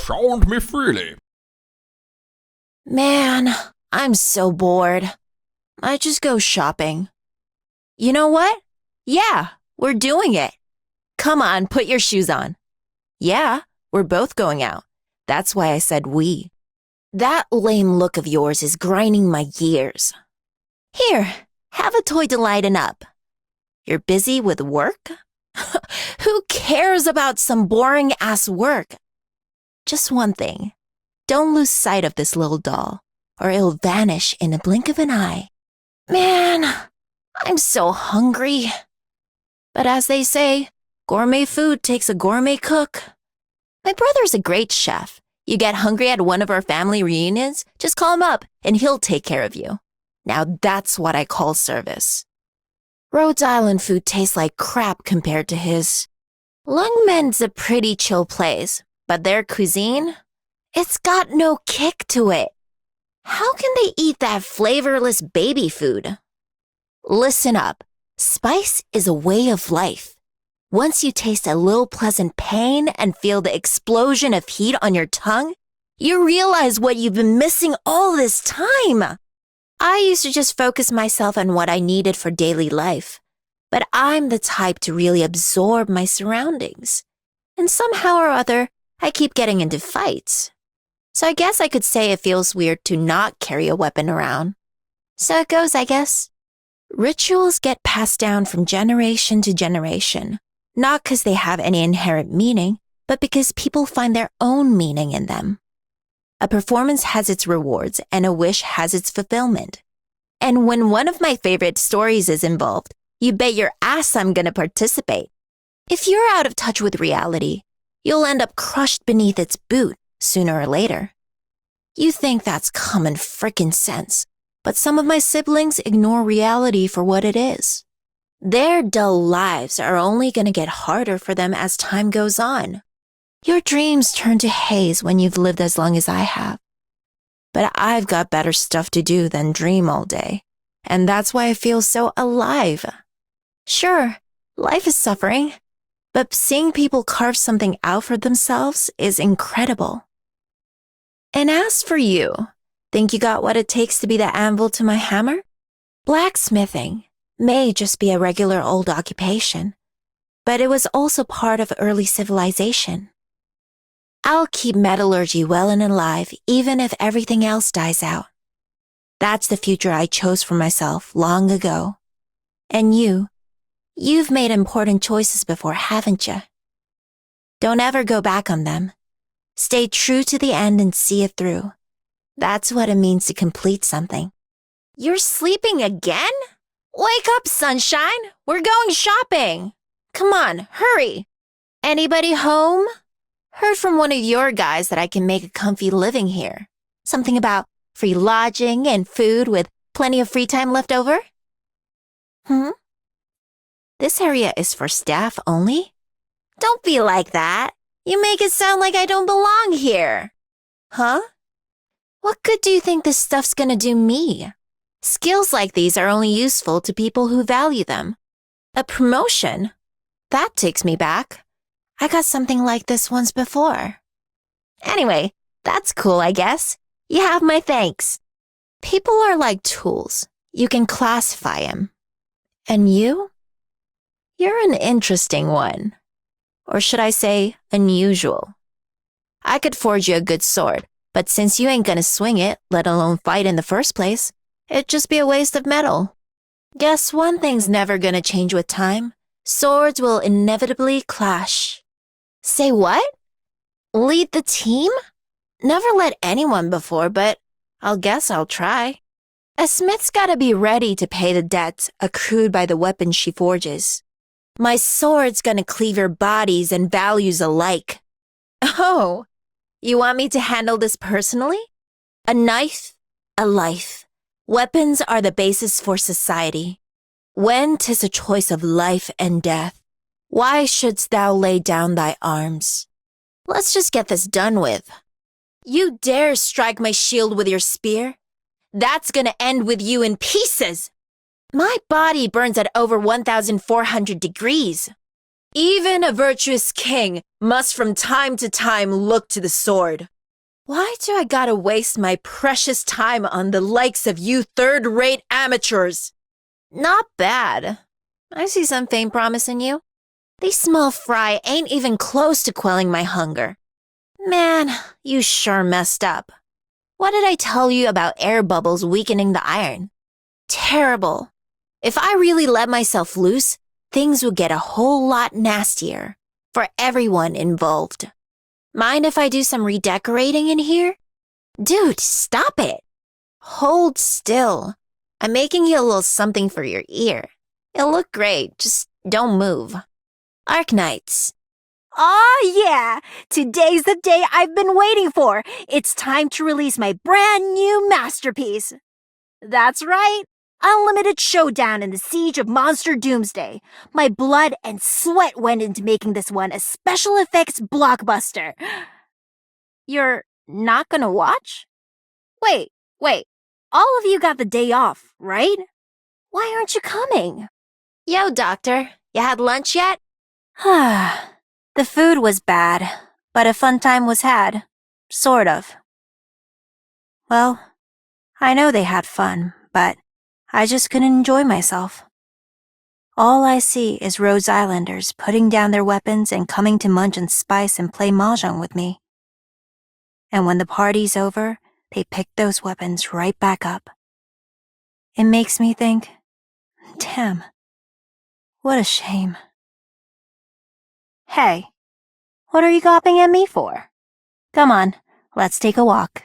Sound me freely. Man, I'm so bored. I just go shopping. You know what? Yeah, we're doing it. Come on, put your shoes on. Yeah, we're both going out. That's why I said we. That lame look of yours is grinding my gears. Here, have a toy to lighten up. You're busy with work? Who cares about some boring-ass work? Just one thing. Don't lose sight of this little doll, or it'll vanish in a blink of an eye. Man, I'm so hungry. But as they say, gourmet food takes a gourmet cook. My brother's a great chef. You get hungry at one of our family reunions, just call him up and he'll take care of you. Now that's what I call service. Rhode Island food tastes like crap compared to his. Lungmen's a pretty chill place, but their cuisine, it's got no kick to it. How can they eat that flavorless baby food? Listen up. Spice is a way of life. Once you taste a little pleasant pain and feel the explosion of heat on your tongue, you realize what you've been missing all this time. I used to just focus myself on what I needed for daily life, but I'm the type to really absorb my surroundings. And somehow or other, I keep getting into fights. So I guess I could say it feels weird to not carry a weapon around. So it goes, I guess. Rituals get passed down from generation to generation, not because they have any inherent meaning, but because people find their own meaning in them. A performance has its rewards and a wish has its fulfillment. And when one of my favorite stories is involved, you bet your ass I'm gonna participate. If you're out of touch with reality, you'll end up crushed beneath its boot sooner or later. You think that's common frickin' sense, but some of my siblings ignore reality for what it is. Their dull lives are only gonna get harder for them as time goes on. Your dreams turn to haze when you've lived as long as I have. But I've got better stuff to do than dream all day, and that's why I feel so alive. Sure, life is suffering, but seeing people carve something out for themselves is incredible. And as for you, think you got what it takes to be the anvil to my hammer? Blacksmithing may just be a regular old occupation, but it was also part of early civilization. I'll keep metallurgy well and alive even if everything else dies out. That's the future I chose for myself long ago. And you've made important choices before, haven't you? Don't ever go back on them. Stay true to the end and see it through. That's what it means to complete something. You're sleeping again? Wake up, sunshine! We're going shopping! Come on, hurry! Anybody home? Heard from one of your guys that I can make a comfy living here. Something about free lodging and food with plenty of free time left over? This area is for staff only? Don't be like that. You make it sound like I don't belong here. Huh? What good do you think this stuff's gonna do me? Skills like these are only useful to people who value them. A promotion? That takes me back. I got something like this once before. Anyway, that's cool, I guess. You have my thanks. People are like tools. You can classify them. And you? You're an interesting one. Or should I say, unusual. I could forge you a good sword, but since you ain't gonna swing it, let alone fight in the first place, it'd just be a waste of metal. Guess one thing's never gonna change with time. Swords will inevitably clash. Say what? Lead the team? Never led anyone before, but I'll guess I'll try. A smith's gotta be ready to pay the debts accrued by the weapons she forges. My sword's gonna cleave your bodies and values alike. Oh, you want me to handle this personally? A knife, a life. Weapons are the basis for society. When 'tis a choice of life and death, why shouldst thou lay down thy arms? Let's just get this done with. You dare strike my shield with your spear? That's gonna end with you in pieces. My body burns at over 1,400 degrees. Even a virtuous king must from time to time look to the sword. Why do I gotta waste my precious time on the likes of you third-rate amateurs? Not bad. I see some faint promise in you. These small fry ain't even close to quelling my hunger. Man, you sure messed up. What did I tell you about air bubbles weakening the iron? Terrible. If I really let myself loose, things would get a whole lot nastier for everyone involved. Mind if I do some redecorating in here? Dude, stop it. Hold still. I'm making you a little something for your ear. It'll look great, just don't move. Arknights. Oh yeah! Today's the day I've been waiting for. It's time to release my brand new masterpiece. That's right. Unlimited showdown in the Siege of Monster Doomsday. My blood and sweat went into making this one a special effects blockbuster. You're not gonna watch? Wait. All of you got the day off, right? Why aren't you coming? Yo, doctor, you had lunch yet? The food was bad, but a fun time was had. Sort of. Well, I know they had fun, but I just couldn't enjoy myself. All I see is Rhodes Islanders putting down their weapons and coming to munch and spice and play mahjong with me. And when the party's over, they pick those weapons right back up. It makes me think, damn, what a shame. Hey, what are you gawping at me for? Come on, let's take a walk.